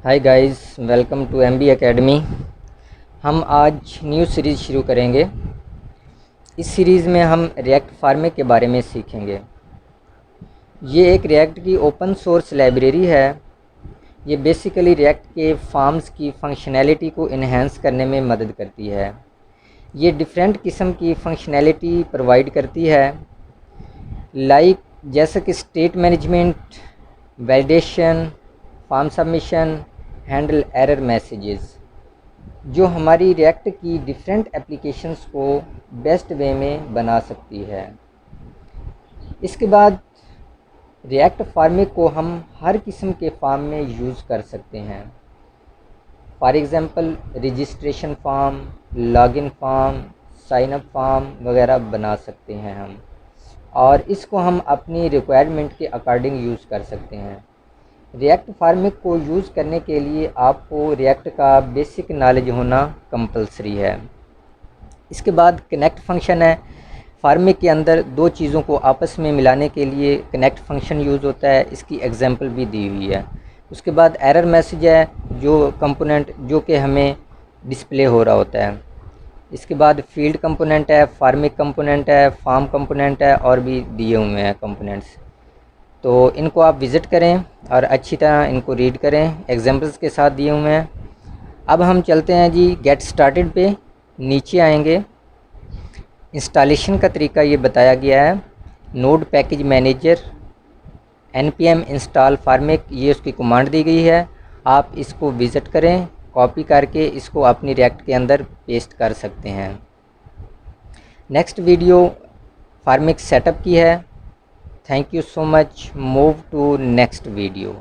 Hi guys, welcome to MB academy. हम आज new series शुरू करेंगे। इस सीरीज़ में हम रिएक्ट फार्मिंग के बारे में सीखेंगे। ये एक रिएक्ट की ओपन सोर्स लाइब्रेरी है। ये बेसिकली रिएक्ट के फॉर्म्स की फंक्शनैलिटी को इन्हेंस करने में मदद करती है। ये डिफरेंट किस्म की फंक्शनैलिटी प्रोवाइड करती है, जैसे कि state management, validation, form submission, handle error messages, जो हमारी रिएक्ट की डिफरेंट एप्लीकेशंस को बेस्ट वे में बना सकती है। इसके बाद रिएक्ट फार्मिंग को हम हर किस्म के फॉर्म में यूज़ कर सकते हैं। For example registration form, login form, sign up form वगैरह बना सकते हैं हम, और इसको हम अपनी रिक्वायरमेंट के अकॉर्डिंग यूज़ कर सकते हैं। रिएक्ट फार्मिंग को यूज़ करने के लिए आपको रिएक्ट का बेसिक नॉलेज होना कंपलसरी है। इसके बाद कनेक्ट फंक्शन है। फार्मिंग के अंदर दो चीज़ों को आपस में मिलाने के लिए कनेक्ट फंक्शन यूज़ होता है। इसकी एग्जांपल भी दी हुई है। उसके बाद एरर मैसेज है, जो कंपोनेंट जो कि हमें डिस्प्ले हो रहा होता है। इसके बाद फील्ड कंपोनेंट है, फार्मिंग कंपोनेंट है, फार्म कंपोनेंट है, और भी दिए हुए हैं कंपोनेंट्स। तो इनको आप विज़िट करें और अच्छी तरह इनको रीड करें, एग्जांपल्स के साथ दिए हुए हैं। अब हम चलते हैं जी गेट स्टार्टेड पे। नीचे आएंगे, इंस्टॉलेशन का तरीका ये बताया गया है। Node package manager npm install farming, ये उसकी कमांड दी गई है। आप इसको विज़िट करें, कॉपी करके इसको अपनी रिएक्ट के अंदर पेस्ट कर सकते हैं। नेक्स्ट वीडियो फार्मिंग सेटअप की है। Thank you so much. Move to next video.